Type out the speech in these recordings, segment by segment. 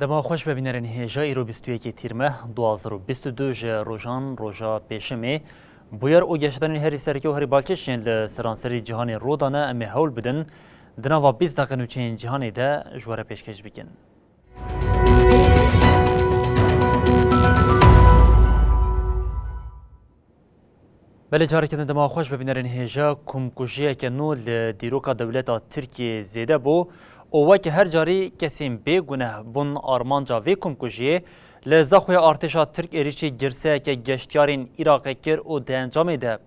دما خوش ببینرین هیجا ایرو 21 تیرمه 2022 جه روژان روژا پیشمه بویر او گشتن هری سرکی و هری بالکشین لسرانسری جهانی رودانه امی هول بدن دنوا 20 دقیقه نوچین جهانی ده جواره پیشکش بکن. بله جاری کردن دما خوش ببینرین هیجا کمکوشیه که نو لدیروکا دولتا ترکیه زیده بو اوه که هر جاری کسیم بگونه بون آرمانجا وی کمکوشیه لزاخوی ارتشا ترک ایریشی گرسه که گشتیارین عراق کر او ده انجام ده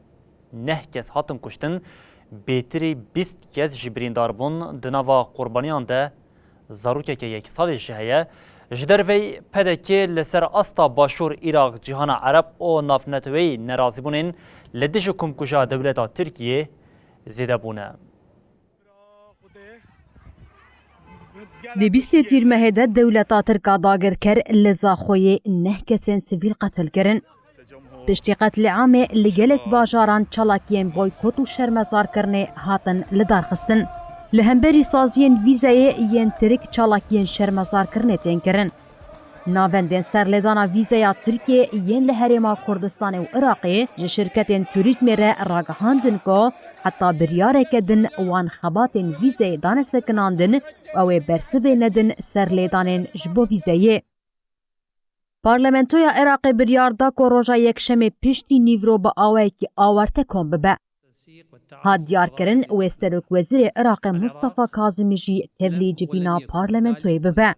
نه کس هاتن کشتن بیتری 20 کس جبرین دار بون دنوا قربانیان ده زاروکه که یک سال جهیه جدر وی پدکی لسر استا باشور عراق جهان عرب او نافنتوی نرازی بونین لدش کمکوشا دولتا ترکیه زیده بونه. دی 20 تیرمه ده دولتا ترکا داگر کر لزاخوی نه کسین سیویل قتل کرن. پشتی قتل عامه لگلک باجاران چالاکین بویکوت و شرمزار کرنه هاتن لدار خستن. لهمبری سازین ویزای ین ترک چالاکین شرمزار کرنه تین کرن. ناوندین سرلدانا ویزایا ترکیه ین لحرما کردستان و عراقی جه شرکتین توریسم را راگهاندن که حتی بریاره کدن وان خباتین ویزای دان سکناندن و برسوه ندن سرلدانین جبو ویزایی. پارلمنتویا عراقی بریار دا که روژا یک شم پشتی نیورو با آوه که آورته کن ببه. ها دیار کرن و استرک وزیر عراق مصطفى کاظمی جی تولی جبینا پارلمنتوی ببه.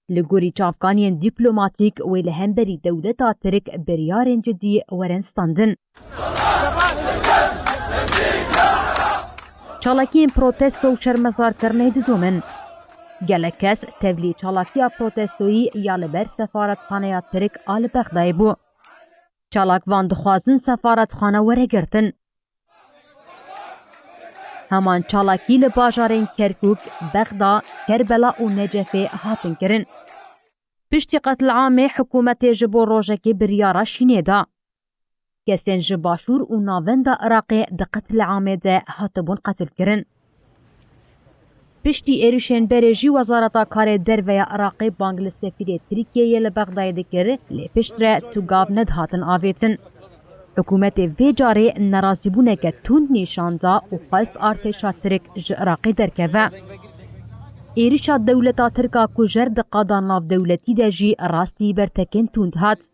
لگوری چافکانین دیپلوماتیک و لهمبری دولتا ترک بریارین جدی ورنستاندن. چالاکین پروتست و شرمزار کرنه دومن. گلک کس تولی چالاکیا پروتستوی یا لبر سفارتخانه ترک آل بغدای بو. چالاک وان دخوازن سفارتخانه وره گرتن. همان چالاکی لباجارین کرکوک، بغدا، کربلا و نجفه هاتن کرن. پشتی قتل عامه حکومت جبو روژکی بریارا شینه دا. کسین جباشور و ناوند عراقی ده قتل عامه ده هاتبون قتل کرن. پشتی ایریشن برژی وزارتا کار درویا عراقی بانگل سفیر ترکیه لبغدای دکر لی پشتره تو گاو ند هاتن آویتن. حکومت وی جاره نرازی بونه که تند نیشاندا و خواست ارتشا ترک عراقی درکوه. ایریشا دولتا ترکا کجر دقادا ناف دولتی ده جی راستی برتکن تند هات.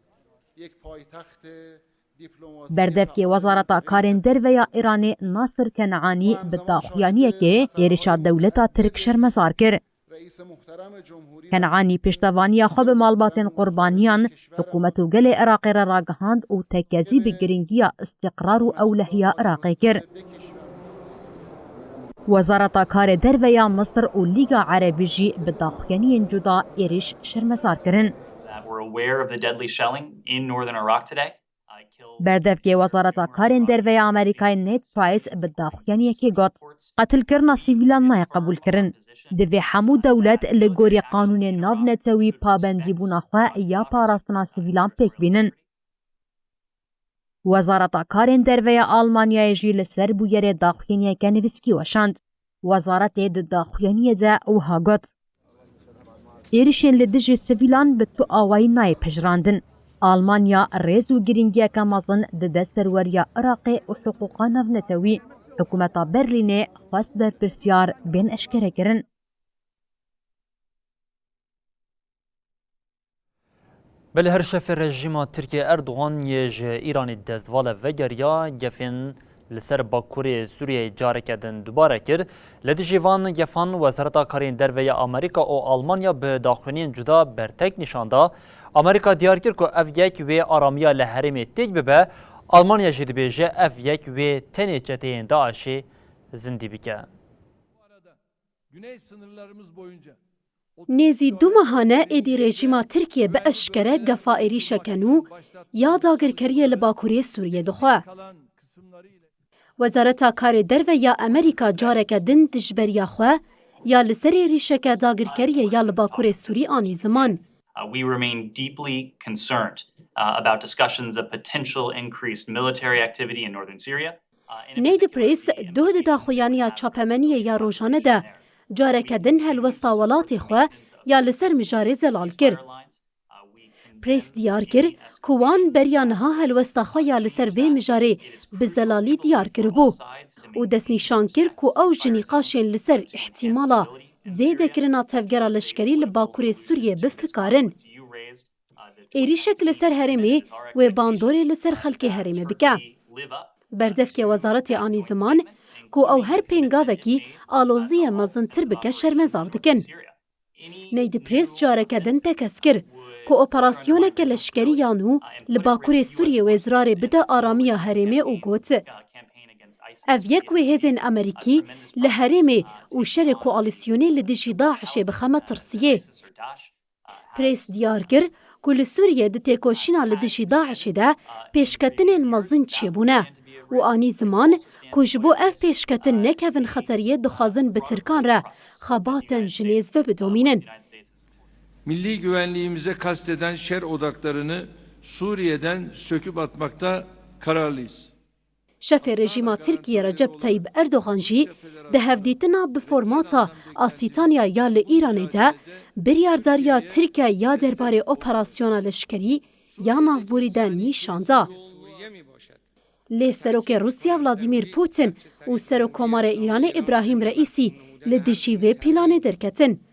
بردف که وزارتا کارین درویا ایرانی ناصر کنعانی بداخویانیه که ایریشا دولتا ترک شرمزار کر. کنعانی پشتوانی خوب مالباتین قربانیان حکومت و گل عراقی را راگهاند و تکیزی بگرینگی استقرار و اولهیا عراقی کر. وزارت کار درویا مصر و لیگا عربی جی بداخویانی جدا ایریش شرمزار کرن. بردف که وزارت کارین درویا امریکای نیت پرایس بداخویانی که گوت قتل کرنا سیویلان نای قبول کرن. دوی همو دولت لگوری قانون ناو نتوی پابندی بوناخواه یا پاراستنا سیویلان پیک بینن. وزارت کارین درویا آلمانیای جی لسر بویر داخویانی که نویسکی وشاند. وزارت داخویانی ده اوها گوت. ایریشن لدج سیویلان به تو آوائی نای پجراندن. آلمانیا ریز و گرینگی که مازن ده سروریا عراقی و حقوقا ناو نتوی. حکومتا برلینه خواست در پرسیار بین اشکره کرن. بله هر شف رژیم ترکیه اردوغان یج ایرانی دزوال وگریا گفین لسر باکوری سوریه جاره کردن دوباره کرد. لدیجیوان گفان وزارت کارین درویا آمریکا و آلمانیا به داخلین جدا برتک نشانده. آمریکا دیار کرد که اف یک و آرامیا لحرم تیج ببه آلمانیا جدی بیجه اف یک و تنی چتین داعشی زندی بکه. نزی دو ماهانه ایدی رژیما ترکیه به اشکره گفائری شکنو یا داگرکری لباکوری سوریه دخواه. وزارت کار درو یا امریکا جارک دن دجبریا خواه یا لسری ریشک داگرکری یا لباکوری سوری آنی زمان. We remain deeply concerned about discussions of potential increased military activity in northern Syria. نید پریس دو داخویانی چاپمنی یا روشانه ده جارێکە دن هەلوەستا وڵاتی خۆ یا لەسەر مژارێ زەلال کرد. پرێس دیار کرد کوان بەریانها هەلوەستا خۆ یا لەسەر vê mijarê bi zelalî diyar kiribû û destnîşan kir ku ew ji nîqaşên li ser ihtimala zêdekirina tevgera leşkerî li Bakurê Sûriyê bifikarin. Êrişek li ser herêmê wê bandorê li ser xelkê herêmê bike. Berdevkê Wezaretê Anî Ziman ku ew her pêngavekî aloziyê mezintir bike şermezar dikin. Neydî prês careke din tekez kir ku operasyoneke leşkerî yan û li Bakurê Sûriyê wêzirarê bide aramiya herêmê û got. Ev yek wê hêzên Amerîkî li herêmê û şerê koalîsyonê li dijî Daişê bixeme tirsiyê. Prês diyar kir ku li Sûriyê di têkoşîna li dijî Daişê de pêşketinên mezin çêbûne û anî ziman ku ji bo ev pêşketin nekevin xeteriyê dixwazin bi Tirkan re xebatên ji nêzve bidomînin. Milli güvenliğimize kasteden şer odaklarını Suriye'den söküp atmakta kararlıyız. Şefê rejîma Tirkiye Recep Tayyip Erdogan jî di hevdîtina bi formata asîtaniya ya li Îranê de biryardariya Tirkiye ya derbarê operasyona leşkerî ya navborî de nîşanda. Lê Serokê Rusya Vladimir Putin û Serokkomarê Îranê İbrahim Reîsî li dijî vê planê derketin.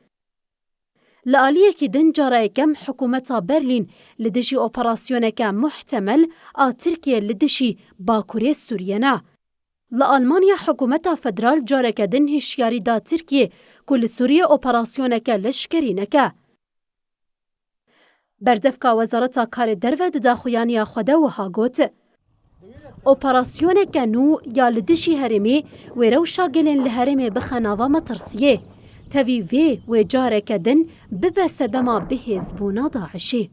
Li aliyekî din cara yekem hikûmeta Berlîn li dijî operasyoneke muhtemel a Tirkiye li dijî Bakurê Sûriyê ne. Li Almanya hikûmeta federal careke din hişyarî da Tirkiye ku li Sûriyê operasyoneke leşkerî neke. Berdevka Wezareta Karê Derve di daxuyaniya xwe de wiha got. Operasyoneke nû ya li dijî herêmê wê rewşa gelên li herêmê bixe nava metirsiyê. Tevî vê wê careke din bibe sedema bihêzbûna Daişê.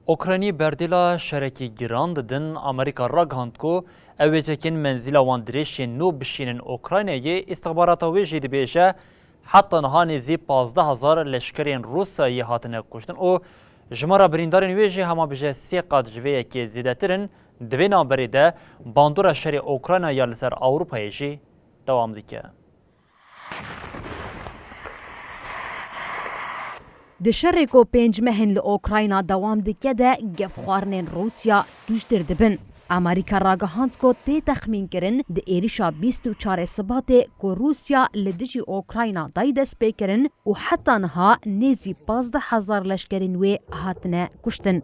Ukraynî berdêla şerekî giran didin Amerîka ragihand ku ew ê çekin menzîla wan dirêjên nû bişînin Ukraynayê îstixbarata wê jî dibêje heta niha nêzî 15,000 leşkerên Rusyayê hatine kuştin û jimara birîndarên wê jî hema bije sê qat ji vê yekê zêdetirin. Di vê navberê de bandora şerê Ukraynaya li ser Ewropayê jî dewam dike. Di şerê ku pênc mehên li Ukrayna dewam dike de gevxwarinên Rusya tûştir dibin. Amerîka ragihand ku tê texmînkirin di êrişa 24 Sibatê ku Rusya li dijî Ukrayna dayî dest pêkirin û heta niha nêzî 15,000 leşkerên wê hatine kuştin.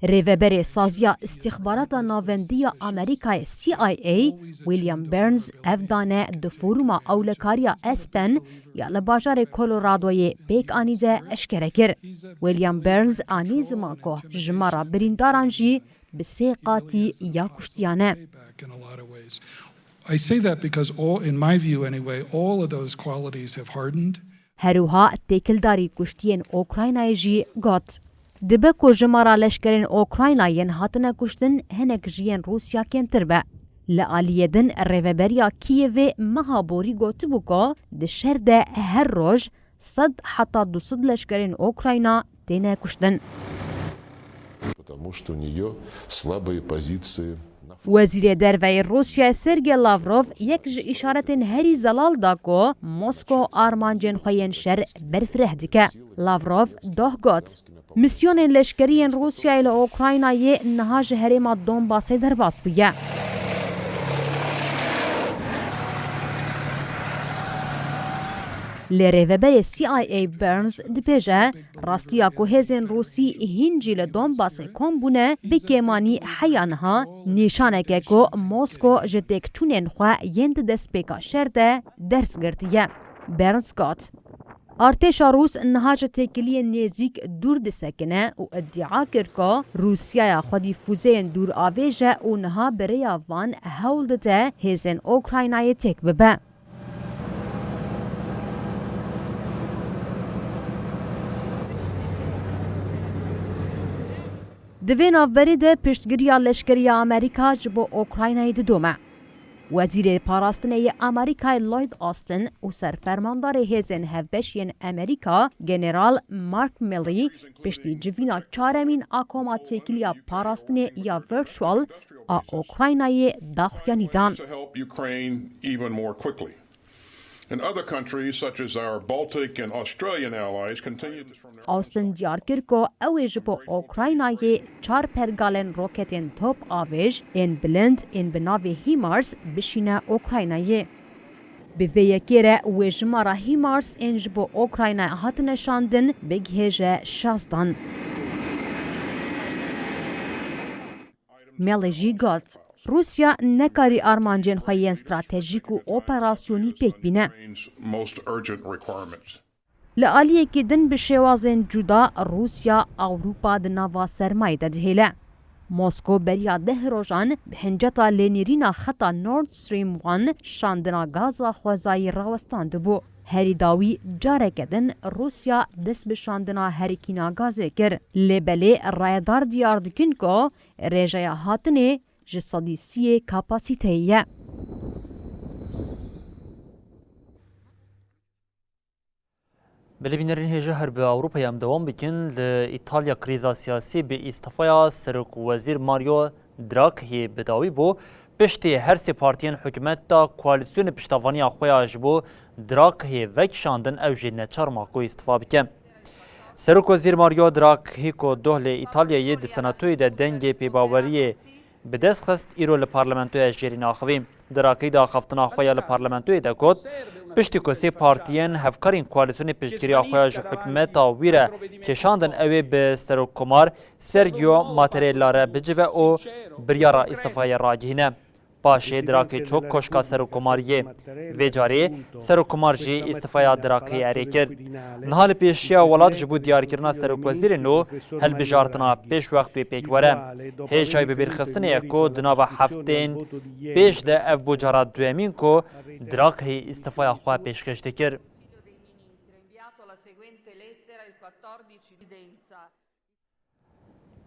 Rêveberê saziya istixbarata navendiya Amerîkayê CIA William Burns ev dane di foruma ewlekariya Aspen ya li bajarê Coloradoyê pêk anî de eşkere kir. William Burns anî ziman ku jimara birîndaran jî bi sê qatî ya kuştiyane. I say that because in my view anyway, all of those qualities have hardened. Herûha têkildarî kuştiyên Ukraynayê jî got. Dibe ku jimara leşkerên Ukraynayên hatine kuştin hinek ji yên Rusya kêmtir be. Li aliyê din rêveberiya Kiyevê meha borî gotibû ku di şer de her roj 100 heta 200 leşkerên Ukrayna têne kuştin. Потому что у нее слабые позиции. Wezîrê derveyê Rusyayê Sergey Lavrov yek ji îşaretên herî zelal da ku Moskow armancên xwe yên şer berfireh dike. Lavrov doh got. Misyonên leşkeriyên Rusyayê li Ukraynayê niha ji herêma Donbasê derbas bûye. Lê rêveberê CIA Burns dibêje rastiya ku hêzên Rûsî hîn jî li Donbasê kom bûne bi kêmanî heya niha nîşaneke ku Moskow ji têkçûnên xwe yên di destpêka şer de ders girtiye. Burns got. Artêşa Rûs niha ji têkiliyên nêzik dûr disekine û iddia kir ku Rûsyaya xwedî fûzeyên dûr avêje û niha bi rêya van hewl dide hêzên Ukraynayê têk bibe. Di vê navberê de piştgiriya leşkeriya Amerîka ji bo Ukraynayê didome. وزیر پاراستنê Amerîkayê Lloyd Austin û serfermandarê hêzên hevbeşiyên Amerîka General Mark Milley piştî civîna çaremîn a koma têkiliya parastinê ya virtual a Ukraynayê daxuyanî dan. To help Ukraine even more quickly. And other countries, such as our Baltic and Australian allies, continue to from their Austin diyar kir ku ew ê ji bo Ukraynayê çar pergalên roketên top avêj ên bilind ên bi navê HIMARS bişîne Ukraynayê. Bi vê yekê re wê jimara HIMARS ên ji bo Ukraynayê hatine şandin bigihêje 16. Melê jî got Rusya nekarî armancên xwe yên stratejîk û operasyonî pêk bîne. Ukraine's most urgent requirements. Li aliyekê din bi şêwazên cuda Rusya Ewropa di nava sermayê de dihêle. Moskow beriya 10 rojan bi hinceta lênîrîna xeta Nord Stream 1 şandina gaza xwezayî rawestan dibû. Herî dawî careke din Rusya dest bi şandina herîkîna gazê kir. Lêbelê rayedar diyar dikin ku rêjeya hatinê ji sedî 30 kapasîteyê ye. Belêbînerên hêja her bi Ewropayê em dewam bikin li İtalya krîza siyasî bi îstîfaya Serokvezîr Mario Draghi bi dawî bû piştî her sê partiyên hikûmet da koalîsyonê piştavaniya xwe ya ji bo Draghi vekişandin ew jê neçarma ku îstîfa bike. Serokvezîr Mario Draghi ku doh li İtalyayê di senatoyê de dengê pêbaweriyê bi dest xist îro li parlamentoya jêrî naxivî. Draghi da xeftina xwe ya li parlamentoyê de got piştî ku sê partiyên hevkarên koalîsyonê piştgiriya xwe ya ji hikûmeta wî re kêşandin ew ê bi serokkomar Sergio Mattarella re bicive û biryara îstîfayê ragihîne. Paşê Draghi çok koşka serokkomariyê. Vê carê serokkomar jî îstîfaya Draghi erê kir. Niha li pêşiya welat ji bo diyarkirina serokvezîrê nû helbijartina pêşwextê pêk were. Hêjayê bibêrxistinê ye ku di nava heftên pêş de ev bû cara duyemîn ku Draghi îstîfaya xwe pêşkêş dikir.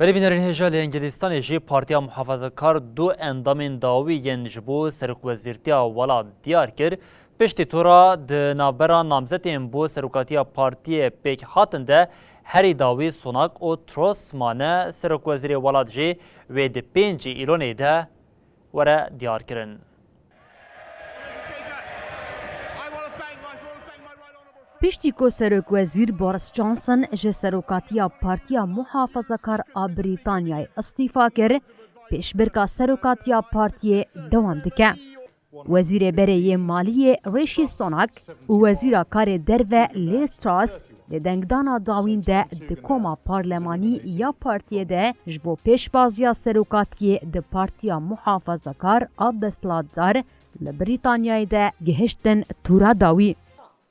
Belêbînerên hêja li Ingilistanê jî Partiya Muhafazakar du endamên dawî yên ji bo serokvezîrtiya welat diyar kir piştî tora di navbera namzetên bo serokatiya partiyê pêk hatin de herî dawî Sunak û Truss mane serokvezîrê welat jî wê di 5 îlonê de were diyar kirin. Piştî ku Serokvezîr Boris Johnson ji serokatiya Partiya Muhafazakar a Brîtanyayê îstîfa kir, pêşbirka serokatiya partiyê dewam dike. Wezîrê Berê yê Maliyê Rishi Sunak û Wezîra Karê Derve Liz Truss li dengdana dawîn de di koma parlemanî ya partiyê de ji bo pêşbaziya serokatiyê di Partiya Muhafazakar a desthilatdar li Brîtanyayê de gihiştin tura dawî.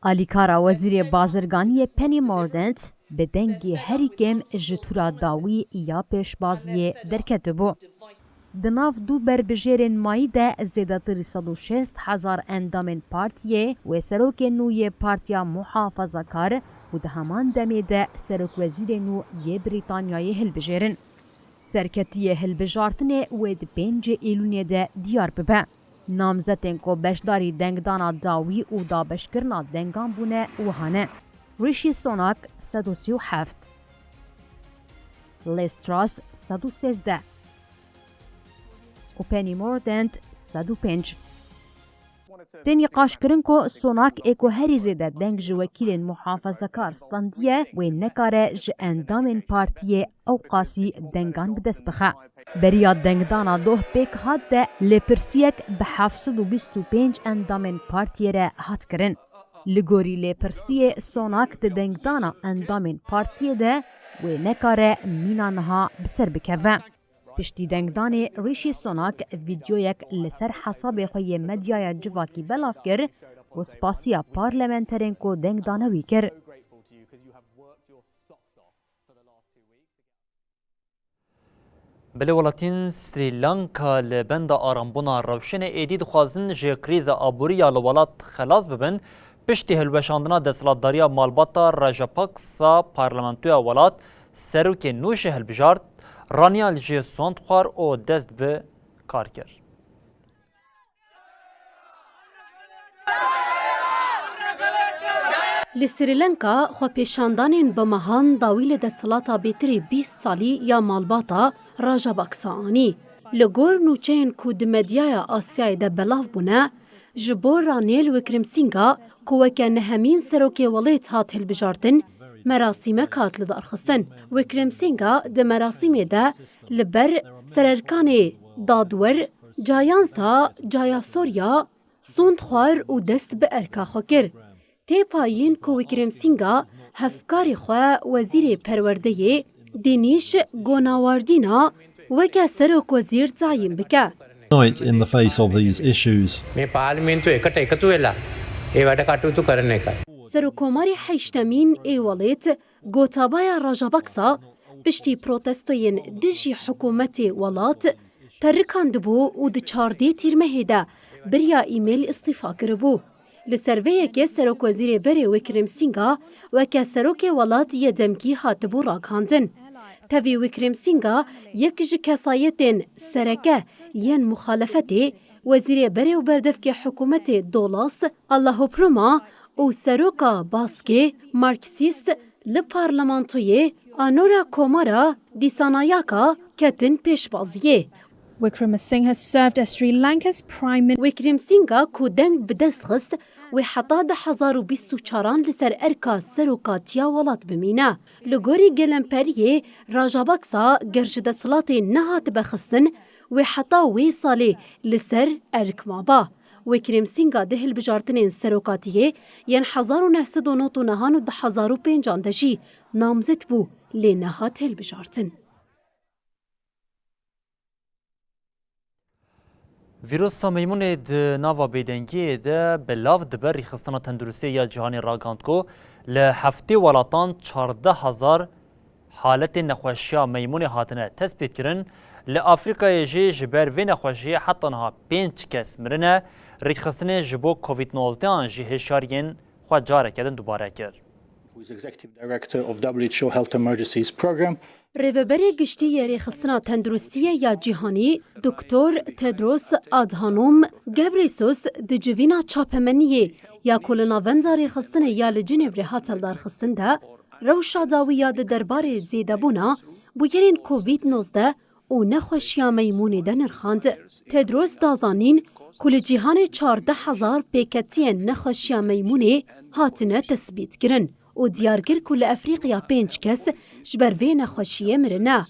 Alîkara Wezîrê Bazirganiyê Penny Mordaunt bi dengê herî kêm ji tura dawî ya pêşbaziyê derketibû. Di nav du berbijêrên mayî de zêdetir 160,000 endamên partiyê wê serokên nû yê Partiya Muhafazakar û di heman demê de serokvezîrê nû yê Brîtanyayê hilbijêrin. Serketiyê hilbijartinê wê di 5 Îlûnê de diyar bibe. Namzetên ku beşdarî dengdana dawî û dabeşkirina dengan bûne wiha ne. Rishi Sunak 137, Liz Truss 113 û Penny Mordaunt 105. Tên qaşkirin ku Sunak ê ku herî zêde deng ji wekîlên muhafazakar standiye wê nekare ji endamên partiyê ew qasî dengan bi dest bixe. Beriya dengdana doh pêk hat de lêpirsiyek bi 725 endamên partiyê re hat kirin. Li gorî lêpirsiyê Sunak di dengdana endamên partiyê de wê nekare mîna niha bi ser bikeve. Piştî dengdanê Rishi Sunak vîdyoyek li ser hesabê xwe yê medyaya civakî belav kir û spasiya parlamenterên ku dengdana wî kir. Belê welatîn Sri Lanka li benda arambûna rewşenê êdî dixwazin ji krîza aboriya li welat xelas bibin piştî hilweşandina desthilatdariya malbata Rajapaksa parlamentoya welat serokê nû ji hilbijart raniya ji sond xwar û dest bi kar kir. Li Srilanka xwepêşandanên bi mehan dawî li desthelata bêtirî 20 salî ya malbata Rajapaksa anî. Li gor nûçeyên ku di medyaya Asyayê de belav bûne, ji bo Ranil Wickremesinghe ku weke nehemîn serokê welêt hat hilbijartin, merasîmek hat li darxistin. Wickremesinghe di merasîmê de li ber sererkanê dadwer Jayantha Jayasuriya sûnd xwar û dest bi erka xwe kir. Têpayîn ku Wickremesinghe hevkarê xwe wezîrê perwerdeyê Dinesh Gonawardena weke serokwezîr tayîn bike. Tonight, in the face of these issues, Serokkomarê heştemîn ê welêt gotabaya Rajapaksa piştî protestoyên dijî hikûmetê welat terrikan dibû û di çardê tîrmehê de biriya îmêl îstîfa kiribû. Li ser vê yekê serokwezîrê berê Wickremesinghe weke serokê welat yê demkî hatibû rakandin. Tevî Wickremesinghe yek ji kesayetên sereke yên muxalefetê wezîrê berê û berdevkê hikûmetê Dolas Allahoproma û seroka Baskê Marksîst li parlamentoyê Anora Komara Disanayaka ketin pêşbaziyê. Wickremesinghe served as Sri Lanka's Prime Minister. Wickremesinghe ku deng bi dest xist wê heta 2024 li ser erka serokatiya welat bimîne. Li gorî gelemperiyê Rajapaksa ger ji desthilatê nehatibe xistin wê heta wê salê li ser erk maba. Wickremesinghe di hilbijartinên serokatiyê yên 1999 û 2005 de jî namzet bû lê nehat hilbijartin. Vîrusa meymunê di nava bêdengiyê de belav dibe rîxistina tenduristiyê ya cîhanê ragand ku li heftê welatan 14,000 haletên nexweşiya meymunê hatine tespît kirin. Li Afrikayê jî ji ber vê nexweşiyê heta niha 5 kes mirine, rîxistinê ji bo COVID-19 jî hêşiyariyên xwe careke din dubare kir. Rêveberê giştî yê rêxistina tenduristiyê ya cîhanî, Doktor Tedros Adhanom Ghebreyesus di civîna çapemeniyê ya ku li navenda rêxistinê ya li Cinêvrê hat hildarxistin de, rewşa dawî ya di derbarê zêdebûna bûyerên COVID-19 û nexweşiya meymunê de nirxand. Tedros dazanîn ku li cîhanê 14,000 pêketiyên nexweşiya meymunê hatine tespît kirin. û diyar kir ku li Efrîqiya 5 kes ji ber vê nexweşiyê mirine.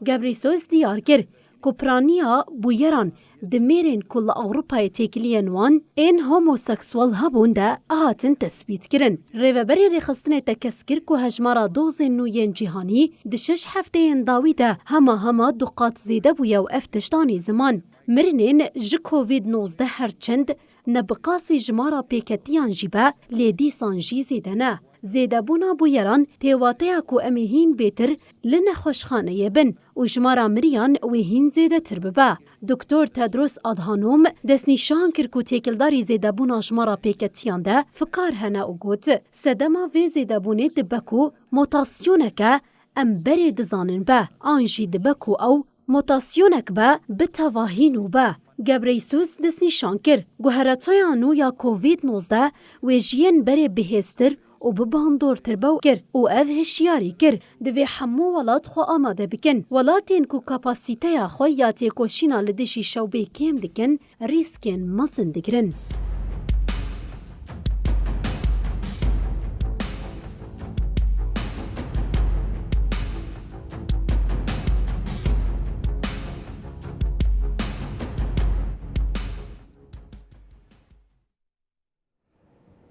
Ghebreyesus diyar kir ku piraniya bûyeran di mêrên ku li Ewropayê têkiliyên wan ên homosekswal hebûn de hatin tespît kirin. Rêveberê rêxistinê te kes kir ku hejmara dozên nû yên cîhanî di 6 hefteyên dawî de hema du qat zêde bûye û ev tiştanî ziman. Mirinên ji COVID-19 herçend nebiqasî jimara pêketiyan jî be lê dîsan jî zêde ne. Zêdebûna bûyeran têwateya ku em ê hîn bêtir li nexweşxaneyê bin û jimara miriyan wê hîn zêdetir bibe. Doktor Tedros Adhanom destnîşan kir ku têkildarî zêdebûna jimara pêketiyan de fikar hene û got sedema vê zêdebûnê dibe ku mutasyoneke em berê dizanin be an jî dibe ku ew mutasyonek be bi tevahîn û be. Ghebreyesus destnîşan kir guheretoya nû ya COVID-19 wê jiyên berê bihêztir û bi bandortir be kir û ev hişyarî kir divê hemû welat xwe amade bikin. Welatên ku kapasîteya xwe ya têkoşîna li dijî şewbê kêm dikin, rîskên mezin digirin.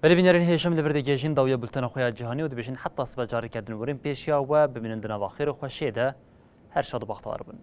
بله بینرین هیشم لبرد گیجین داویا بلتن خویا جهانی و دبیشین حتی سبا جاری کردن ورین پیشیا و ببینن دنا و خیر و خوشیده هر شاد و بختار بون.